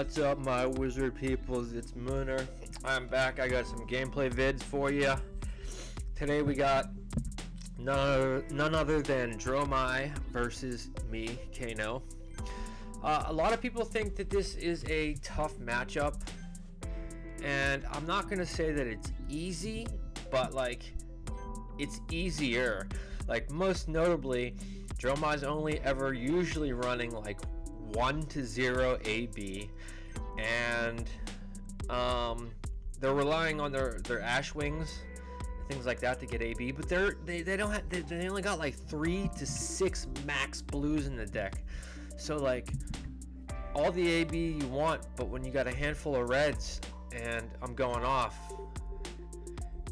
What's up, my wizard peoples? It's Mooner. I'm back. I got some gameplay vids for you. Today we got none other than Dromai versus me, Kano. A lot of people think that this is a tough matchup, and I'm not gonna say that it's easy, but like it's easier. Like, most notably, Dromai's only ever usually running like 1-0 AB, and they're relying on their Ash Wings and things like that to get AB, but they only got like 3 to 6 max blues in the deck. So like, all the AB you want, but when you got a handful of reds and I'm going off,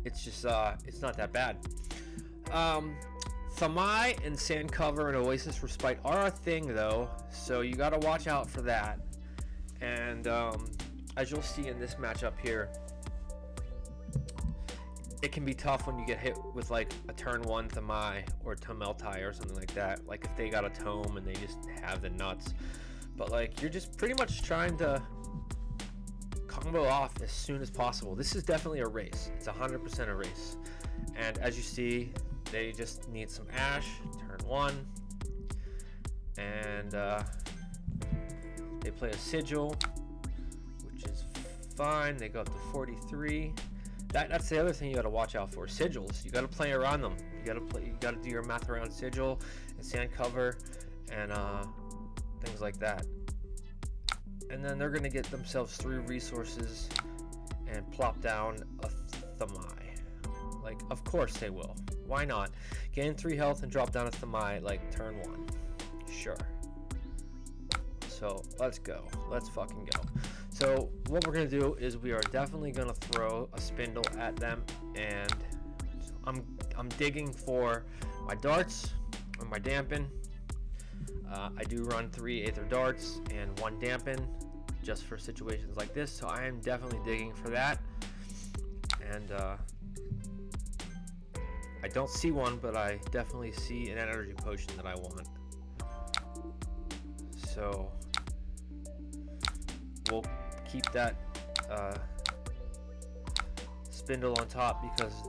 it's just it's not that bad. Thamai and Sand Cover and Oasis Respite are a thing though, so you gotta watch out for that. And as you'll see in this matchup here, it can be tough when you get hit with like a turn 1 Thamai or Tomeltai or something like that, like if they got a tome and they just have the nuts. But like, you're just pretty much trying to combo off as soon as possible. This is definitely a race. It's 100% a race. And as you see, they just need some Ash, turn 1, and they play a Sigil, which is fine. They go up to 43. That's the other thing you got to watch out for. Sigils, you got to play around them. You got to do your math around Sigil and Sand Cover and things like that. And then they're gonna get themselves 3 resources and plop down a Thamai. Like, of course they will. Why not? Gain 3 health and drop down a Thamai like turn 1. Sure. So let's go. Let's fucking go. So what we're gonna do is we are definitely gonna throw a Spindle at them, and I'm digging for my darts or my dampen. I do run 3 Aether Darts and 1 dampen just for situations like this, so I am definitely digging for that. And I don't see one, but I definitely see an energy potion that I want. So we'll keep that Spindle on top, because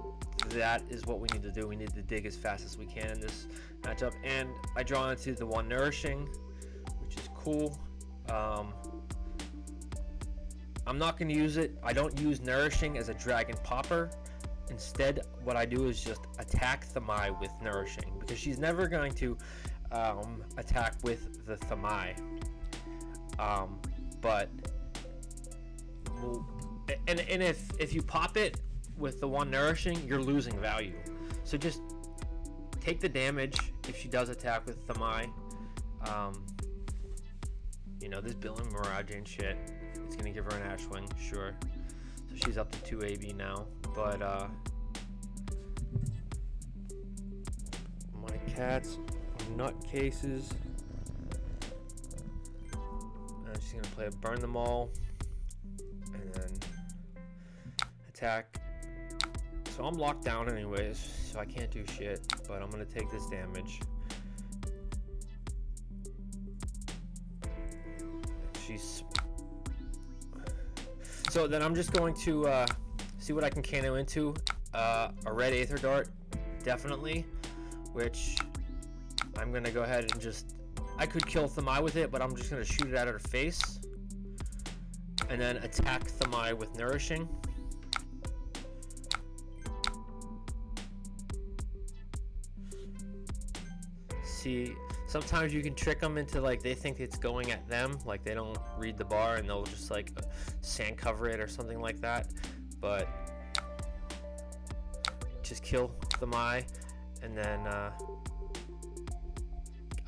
that is what we need to do. We need to dig as fast as we can in this matchup. And I draw into the 1 Nourishing, which is cool. I'm not going to use it. I don't use Nourishing as a dragon popper. Instead, what I do is just attack Thamai with Nourishing, because she's never going to attack with the Thamai. But if you pop it with the 1 Nourishing, you're losing value. So just take the damage if she does attack with Thamai. You know, this Billing Mirage ain't shit. It's gonna give her an Ash Wing, sure. So she's up to 2 AB now. But my cats are nutcases. She's gonna play a Burn Them All and then attack. So I'm locked down anyways, so I can't do shit, but I'm gonna take this damage. So then I'm just going to see what I can Kano into. A red Aether Dart, definitely, which I'm gonna go ahead and just, I could kill Thamai with it, but I'm just gonna shoot it at her face and then attack Thamai with Nourishing. See, sometimes you can trick them into, like, they think it's going at them, like they don't read the bar and they'll just like Sand Cover it or something like that. But just kill Thamai, and then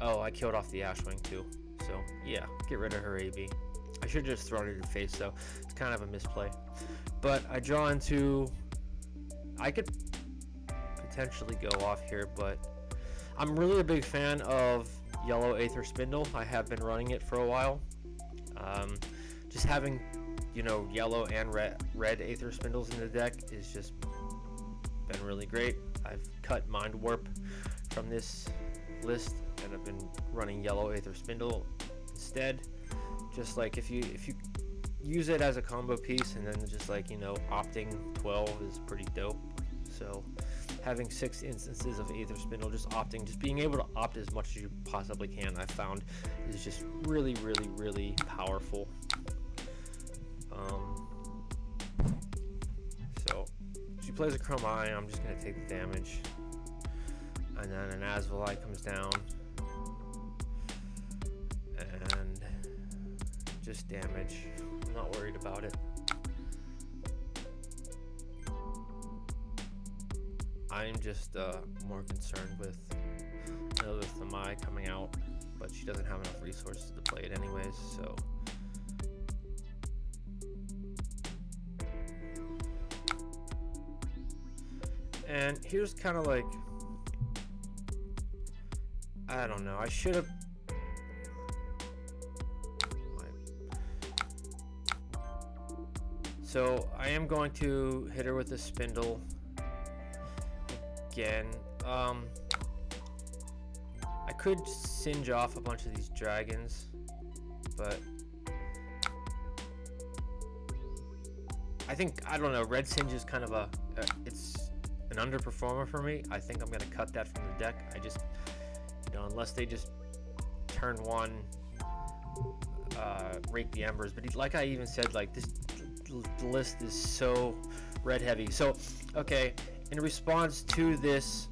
oh, I killed off the Ash Wing too, so yeah, get rid of her AB. I should have just thrown it in her face though. It's kind of a misplay. But I draw into, I could potentially go off here, but I'm really a big fan of yellow Aether Spindle. I have been running it for a while. Just having, you know, yellow and red Aether Spindles in the deck is just been really great. I've cut Mind Warp from this list and I've been running yellow Aether Spindle instead. Just like if you use it as a combo piece, and then just like, you know, opting 12 is pretty dope. So having 6 instances of Aether Spindle, just being able to opt as much as you possibly can, I found is just really, really, really powerful. So she plays a Dromai, I'm just going to take the damage. And then an Asvalite comes down. And just damage. I'm not worried about it. I'm just more concerned with another Dromai coming out, but she doesn't have enough resources to play it anyways, so. And here's kind of like, I don't know, I should have. So I am going to hit her with a spindle again. I could singe off a bunch of these dragons, but I don't know, red singe is kind of it's an underperformer for me. I think I'm gonna cut that from the deck. I just, you know, unless they just turn one, rake the embers. But like I even said, like this list is so red heavy. So okay, in response to this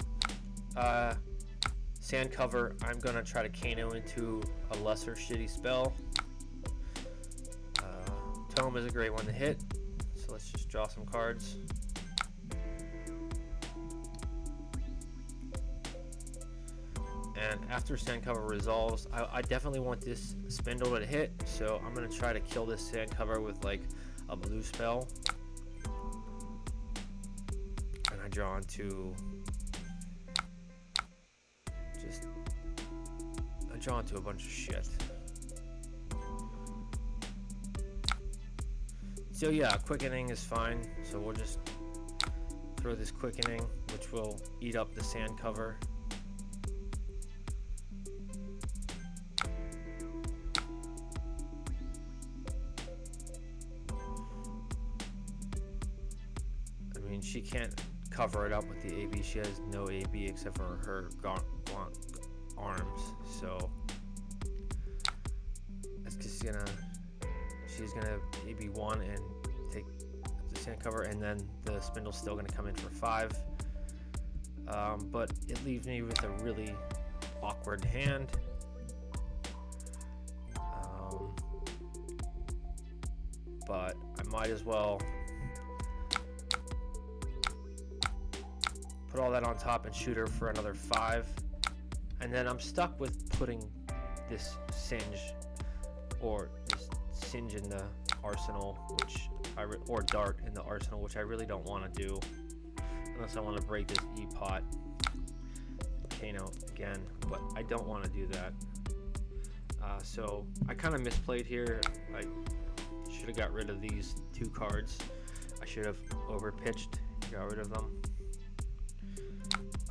sand cover, I'm gonna try to Kano into a lesser shitty spell. Tome is a great one to hit, so let's just draw some cards. And after sand cover resolves, I definitely want this spindle to hit, so I'm gonna try to kill this sand cover with like a blue spell. And I draw into a bunch of shit. So yeah, quickening is fine. So we'll just throw this quickening, which will eat up the sand cover. I mean, she can't cover it up with the AB. She has no AB except for her gaunt arms, so that's just she's gonna AB 1 and take the sand cover, and then the spindle's still gonna come in for 5. But it leaves me with a really awkward hand. But I might as well put all that on top and shoot her for another 5. And then I'm stuck with putting this singe or this singe in the arsenal, or dart in the arsenal, which I really don't want to do unless I want to break this E-pot Kano again, but I don't want to do that. So I kind of misplayed here. I should have got rid of these 2 cards. I should have overpitched, got rid of them,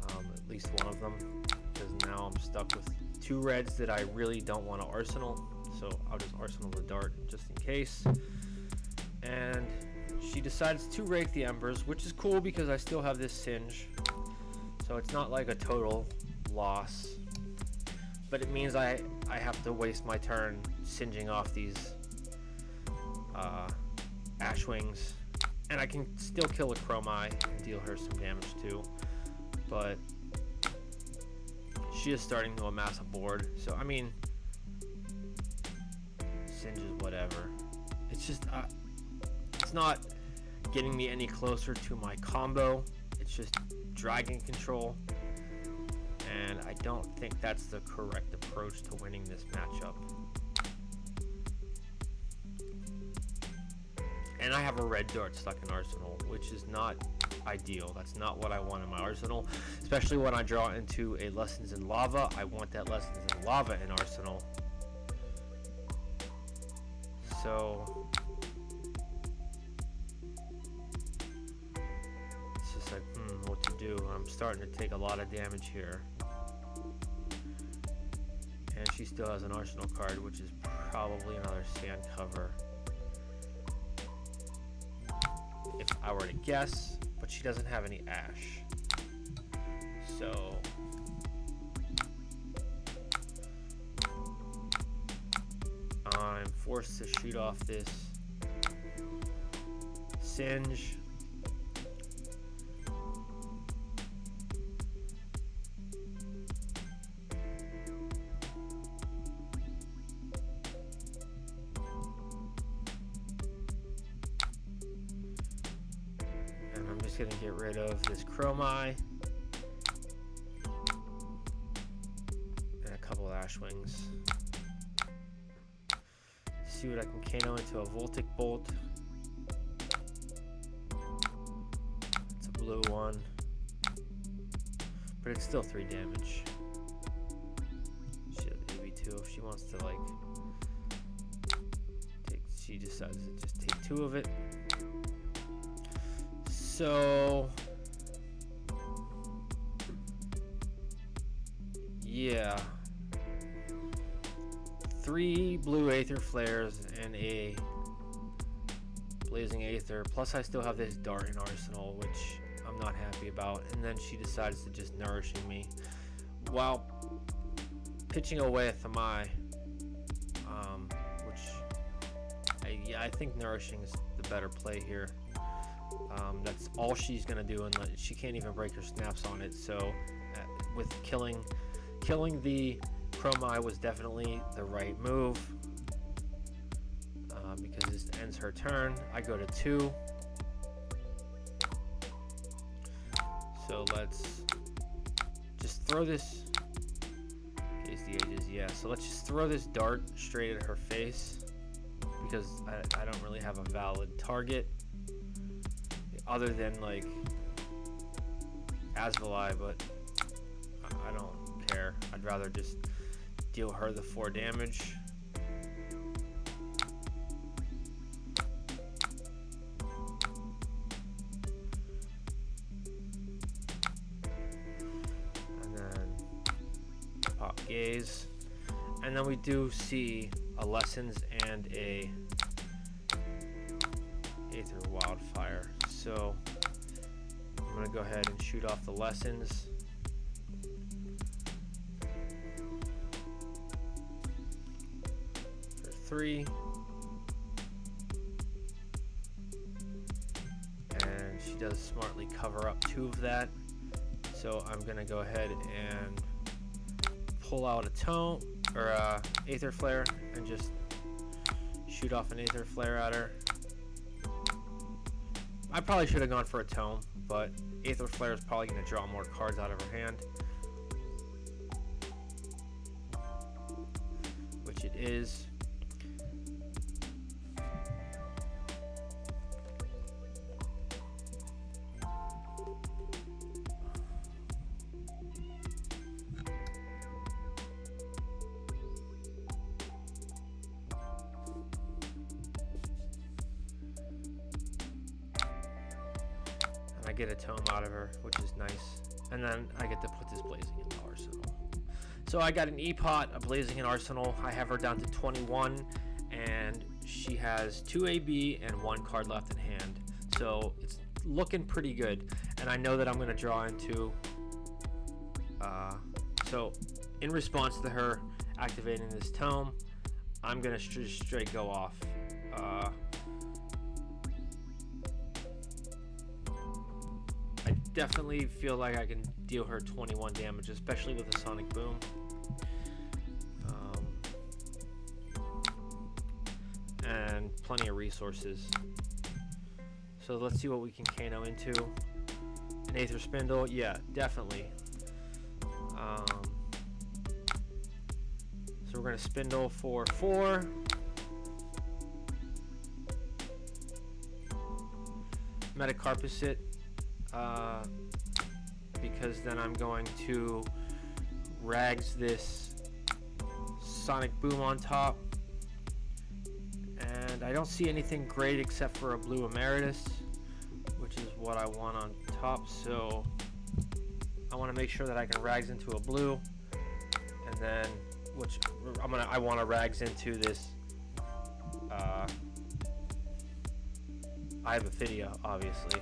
at least one of them, because now I'm stuck with 2 reds that I really don't want to arsenal, so I'll just arsenal the dart just in case. And she decides to rake the embers, which is cool because I still have this singe, so it's not like a total loss, but it means I have to waste my turn singeing off these Ashwings, and I can still kill a Dromai and deal her some damage too, but she is starting to amass a board. So I mean, singe is whatever. It's just it's not getting me any closer to my combo. It's just dragon control, and I don't think that's the correct approach to winning this matchup. And I have a red dart stuck in arsenal, which is not ideal. That's not what I want in my arsenal, especially when I draw into a Lessons in Lava. I want that Lessons in Lava in arsenal. So it's just like, what to do? I'm starting to take a lot of damage here. And she still has an arsenal card, which is probably another sand cover. if I were to guess, but she doesn't have any ash. So I'm forced to shoot off this Singe. And I'm just gonna get rid of this Dromai and a couple of Ash Wings. See what I can Kano into a Voltic Bolt. It's a blue one, but it's still 3 damage. She has AB2 if she wants to like take. She decides to just take 2 of it. So yeah. 3 blue Aether Flares and a Blazing Aether, plus I still have this Dart in Arsenal, which I'm not happy about, and then she decides to just Nourishing me while pitching away a Thamai, which I think Nourishing is the better play here. That's all she's gonna do, and she can't even break her snaps on it, so with killing the Dromai was definitely the right move, because this ends her turn. I go to 2, so let's just throw this. Case the ages, yeah. So let's just throw this dart straight at her face, because I don't really have a valid target other than like Asvalai, but I don't care. I'd rather just deal her the 4 damage. And then pop Gaze. And then we do see a Lessons and a Aether Wildfire. So I'm gonna go ahead and shoot off the Lessons. For 3. And she does smartly cover up 2 of that. So I'm gonna go ahead and pull out a Tome or a Aether Flare and just shoot off an Aether Flare at her. I probably should have gone for a Tome, but Aether Flare is probably going to draw more cards out of her hand, which it is. I get a Tome out of her, which is nice, and then I get to put this Blazing in the Arsenal. So I got an E-Pot, a Blazing in Arsenal. I have her down to 21, and she has 2 AB and 1 card left in hand. So it's looking pretty good, and I know that I'm going to draw into. So in response to her activating this Tome, I'm going to straight go off. I definitely feel like I can deal her 21 damage, especially with a Sonic Boom. And plenty of resources. So let's see what we can Kano into. An Aether Spindle, yeah, definitely. So we're going to Spindle for 4. Metacarpus it. Because then I'm going to Rags this Sonic Boom on top. And I don't see anything great except for a blue Emeritus, which is what I want on top. So I want to make sure that I can Rags into a blue, and then I want to Rags into this I have a video, obviously.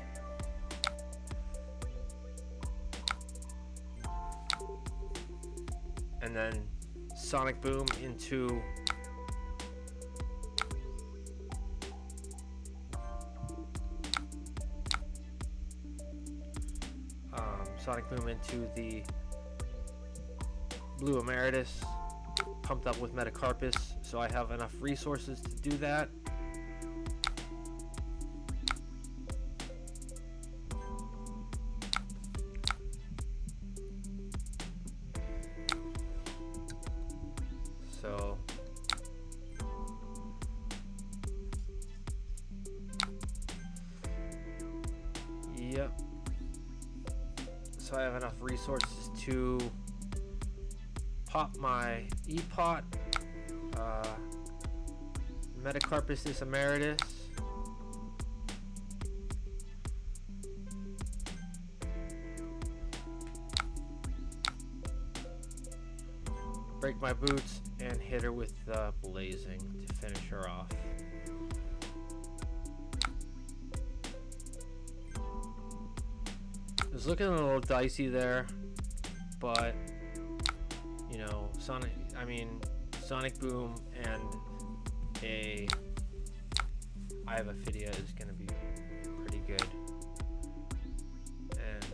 And then Sonic Boom into the Blue Emeritus, pumped up with Metacarpus, so I have enough resources to do that. So yep. So I have enough resources to pop my E-Pot, Metacarpus this Emeritus, break my boots, and hit her with Blazing to finish her off. It was looking a little dicey there, but you know, Sonic Boom and I have a Phidia is gonna be pretty good, and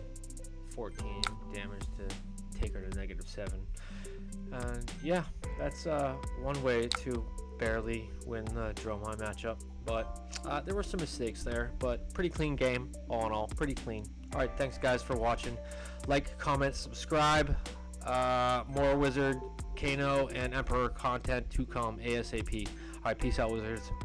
14 damage to take her to -7. And yeah, that's one way to barely win the Dromai matchup, but there were some mistakes there, but pretty clean game all in all, pretty clean. All right, thanks guys for watching. Like, comment, subscribe. More Wizard, Kano, and Emperor content to come ASAP. All right, peace out, Wizards.